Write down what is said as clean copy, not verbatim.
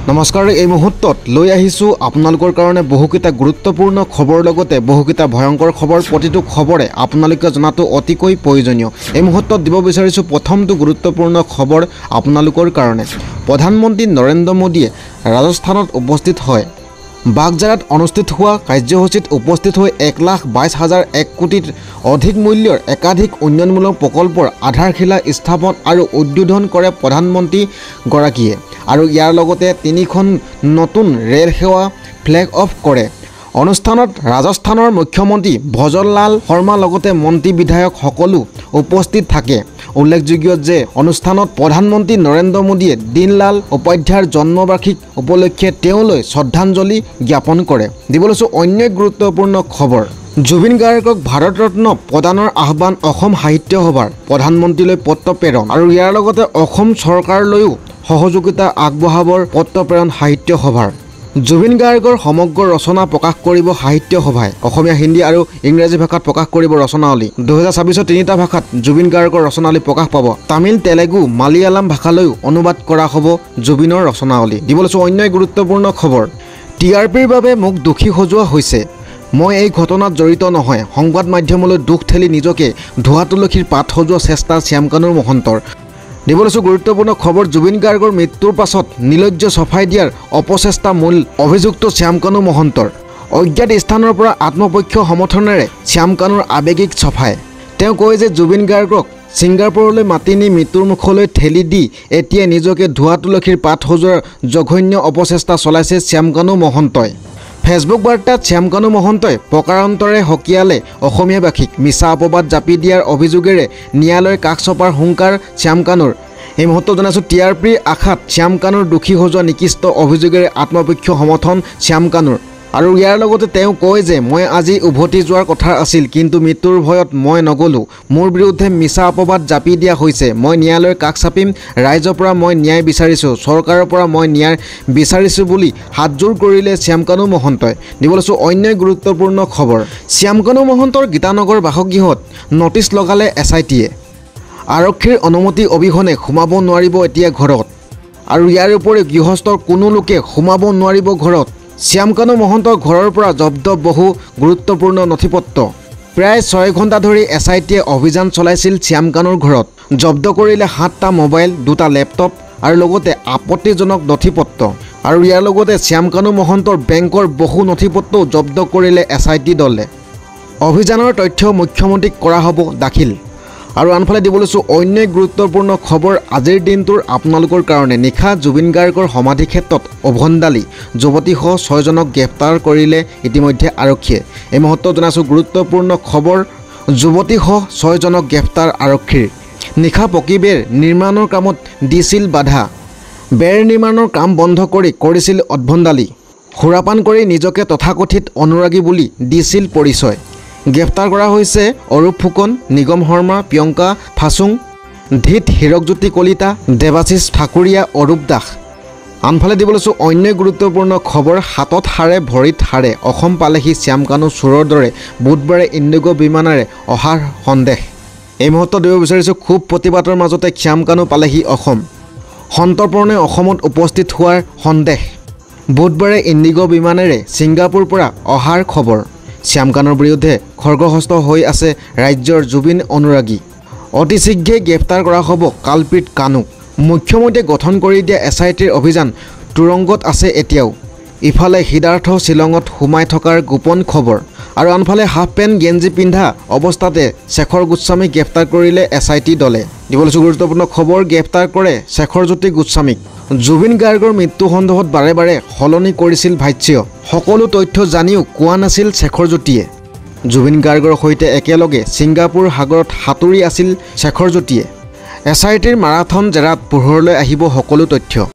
নমস্কাৰ এই মুহূৰ্তত লৈ আহিছো আপোনালোকৰ কাৰণে বহুকিটা গুৰুত্বপূৰ্ণ খবৰ লগতে বহুকিটা ভয়ংকৰ খবৰ প্ৰতিটো খবৰে আপোনালোকে জনাটো অতিকৈ প্ৰয়োজনীয় এই মুহূৰ্তত দিব বিচাৰিছো প্ৰথমটো গুৰুত্বপূৰ্ণ খবৰ আপোনালোকৰ কাৰণে প্ৰধানমন্ত্ৰী নৰেন্দ্ৰ মোদীয়ে ৰাজস্থানত উপস্থিত হয় বাগজাৰাত অনুষ্ঠিত হোৱা কাৰ্যসূচীত উপস্থিত হৈ 1,22,001 কোটিৰ অধিক মূল্যৰ একাধিক উন্নয়নমূলক প্ৰকল্পৰ আধাৰশিলা স্থাপন আৰু উদ্বোধন কৰে প্ৰধানমন্ত্ৰী গৰাকীয়ে আৰু ইয়াৰ লগতে তিনিখন নতুন ৰেল সেৱা ফ্লেগ অফ কৰে অনুষ্ঠানত ৰাজস্থানৰ মুখ্যমন্ত্ৰী ভজনলাল শৰ্মা লগতে মন্ত্ৰী বিধায়ক সকলো উপস্থিত থাকে উল্লেখযোগ্য যে অনুষ্ঠানত প্ৰধানমন্ত্ৰী নৰেন্দ্ৰ মোদীয়ে দীনলাল উপাধ্যায়ৰ জন্মবাৰ্ষিক উপলক্ষে তেওঁলৈ শ্ৰদ্ধাঞ্জলি জ্ঞাপন কৰে দিবলৈছো অন্য গুৰুত্বপূৰ্ণ খবৰ জুবিন গাৰ্গক ভাৰত ৰত্ন প্ৰদানৰ আহ্বান অসম সাহিত্য সভাৰ প্ৰধানমন্ত্ৰীলৈ পত্ৰ প্ৰেৰণ আৰু ইয়াৰ লগতে অসম চৰকাৰলৈও সহযোগিতা আগবঢ়াবৰ পত্ৰ প্ৰেৰণ সাহিত্য সভাৰ জুবিন গাৰ্গৰ সমগ্ৰ ৰচনা প্ৰকাশ কৰিব সাহিত্য সভাই অসমীয়া হিন্দী আৰু ইংৰাজী ভাষাত প্ৰকাশ কৰিব ৰচনাৱলী 2026 তিনিটা ভাষাত জুবিন গাৰ্গৰ ৰচনাৱলী প্ৰকাশ পাব তামিল তেলেগু মালয়ালম ভাষালৈ অনুবাদ কৰা হ'ব জুবিনৰ ৰচনাৱলী দিবলৈছো অন্য গুৰুত্বপূৰ্ণ খবৰ টিআৰপিৰ বাবে মোক দোষী সজোৱা হৈছে মই এই ঘটনাত জড়িত নহয় সংবাদ মাধ্যমলৈ দুখ ঠেলি নিজকে ধোৱা তুলসীৰ পাত সজোৱা চেষ্টা শ্যামকানুৰ মহন্তৰ দিবলৈছো গুৰুত্বপূৰ্ণ খবৰ জুবিন গাৰ্গৰ মৃত্যুৰ পাছত নিলজ্জ সফাই দিয়াৰ অপচেষ্টা মূল অভিযুক্ত শ্যামকানু মহন্তৰ অজ্ঞাত স্থানৰ পৰা আত্মপক্ষ সমৰ্থনেৰে শ্যামকানুৰ আৱেগিক সফাই তেওঁ কয় যে জুবিন গাৰ্গক ছিংগাপুৰলৈ মাতি নি মৃত্যুৰ মুখলৈ ঠেলি দি এতিয়া নিজকে ধোৱা তুলসীৰ পাত সজোৱাৰ জঘন্য অপচেষ্টা চলাইছে শ্যামকানু মহন্তই ফেচবুক বাৰ্তাত শ্যামকানু মহন্তই প্ৰকাৰান্তৰে হকিয়ালে অসমীয়াবাসীক মিছা অপবাদ জাপি দিয়াৰ অভিযোগেৰে ন্যায়ালয়ৰ কাষ চপাৰ হুংকাৰ শ্যামকানুৰ এই মুহূৰ্তত জনাইছোঁ টিআৰপিৰ আশাত শ্যামকানুৰ দোষী সজোৱা নিকৃষ্ট অভিযোগেৰে আত্মপক্ষ সমৰ্থন শ্যামকানুৰ আৰু ইয়াৰ লগতে তেওঁ কয় যে মই আজি উভতি যোৱাৰ কথা আছিল কিন্তু মৃত্যুৰ ভয়ত মই নগ'লোঁ মোৰ বিৰুদ্ধে মিছা অপবাদ জাপি দিয়া হৈছে মই ন্যায়ালয়ৰ কাষ চাপিম ৰাইজৰ পৰা মই ন্যায় বিচাৰিছোঁ চৰকাৰৰ পৰা মই ন্যায় বিচাৰিছোঁ বুলি হাতজোৰ কৰিলে শ্যামকানু মহন্তই দিবলৈছো অন্য গুৰুত্বপূৰ্ণ খবৰ শ্যামকানু মহন্তৰ গীতানগৰ বাসগৃহত নটিচ লগালে এছআইটিয়ে আৰক্ষীৰ অনুমতি অবিহনে সোমাব নোৱাৰিব এতিয়া ঘৰত আৰু ইয়াৰ উপৰি গৃহস্থৰ কোনো লোকে সোমাব নোৱাৰিব ঘৰত শ্যামকানু মহন্তৰ ঘৰৰ পৰা জব্দ বহু গুৰুত্বপূৰ্ণ নথিপত্ৰ প্ৰায় 6 ঘণ্টা ধৰি এছআইটিয়ে অভিযান চলাইছিল শ্যামকানুৰ ঘৰত জব্দ কৰিলে 7টা মোবাইল 2টা লেপটপ আৰু লগতে আপত্তিজনক নথিপত্ৰ আৰু ইয়াৰ লগতে শ্যামকানু মহন্তৰ বেংকৰ বহু নথিপত্ৰও জব্দ কৰিলে এছআইটি দলে অভিযানৰ তথ্য মুখ্যমন্ত্ৰীক কৰা হ'ব দাখিল আৰু আনফালে দিবলৈছো অন্য গুৰুত্বপূৰ্ণ খবৰ আজিৰ দিনটোৰ আপোনালোকৰ কাৰণে নিশা জুবিন গাৰ্গৰ সমাধি ক্ষেত্ৰত উভণ্ডালি যুৱতীসহ 6জনক গ্ৰেপ্তাৰ কৰিলে ইতিমধ্যে আৰক্ষীয়ে এই মুহূৰ্তত জনাইছোঁ গুৰুত্বপূৰ্ণ খবৰ যুৱতীসহ 6জনক গ্ৰেপ্তাৰ আৰক্ষীৰ নিশা পকী বেৰ নিৰ্মাণৰ কামত দিছিল বাধা বেৰ নিৰ্মাণৰ কাম বন্ধ কৰি কৰিছিল উদ্ভণ্ডালি সুৰাপান কৰি নিজকে তথাকথিত অনুৰাগী বুলি দিছিল পৰিচয় গ্ৰেপ্তাৰ কৰা হৈছে অৰূপ ফুকন নিগম শৰ্মা প্ৰিয়ংকা ফাচুং ধীত হীৰকজ্যোতি কলিতা দেৱাশিষ ঠাকুৰীয়া অৰূপ দাস আনফালে দিবলৈছো অন্য গুৰুত্বপূৰ্ণ খবৰ হাতত হাৰে ভৰিত হাৰে অসম পালেহি শ্যামকানু চোৰৰ দৰে বুধবাৰে ইণ্ডিগো বিমানেৰে অহাৰ সন্দেহ এই মুহূৰ্তত দিব বিচাৰিছোঁ খুব প্ৰতিবাদৰ মাজতে শ্যামকানু পালেহি অসম সন্তৰ্পণে অসমত উপস্থিত হোৱাৰ সন্দেহ বুধবাৰে ইণ্ডিগো বিমানেৰে ছিংগাপুৰ পৰা অহাৰ খবৰ শ্যামকানুৰ বিৰুদ্ধে খৰ্গহস্ত হৈ আছে ৰাজ্যৰ জুবিন অনুৰাগী অতি শীঘ্ৰে গ্ৰেপ্তাৰ কৰা হ'ব কালপ্ৰিট কানুক মুখ্যমন্ত্ৰীয়ে গঠন কৰি দিয়া এছআইটিৰ অভিযান তুৰংগত আছে এতিয়াও ইফালে সিদ্ধাৰ্থ শ্বিলঙত সোমাই থকাৰ গোপন খবৰ আৰু আনফালে হাফ পেণ্ট গেঞ্জি পিন্ধা অৱস্থাতে শেখৰ গোস্বামীক গ্ৰেপ্তাৰ কৰিলে এছআইটি দলে দিবলৈছো গুৰুত্বপূৰ্ণ খবৰ গ্ৰেপ্তাৰ কৰে শেখৰজ্যোতি গোস্বামীক জুবিন গাৰ্গৰ মৃত্যু সন্দৰ্ভত বাৰে বাৰে সলনি কৰিছিল ভাষ্য সকলো তথ্য জানিও কোৱা নাছিল শেখৰজ্যোতিয়ে জুবিন গাৰ্গৰ সৈতে একেলগে ছিংগাপুৰ সাগৰত সাঁতুৰি আছিল শেখৰজ্যোতিয়ে এছআইটিৰ মাৰাথন জেৰাত পোহৰলৈ আহিব সকলো তথ্য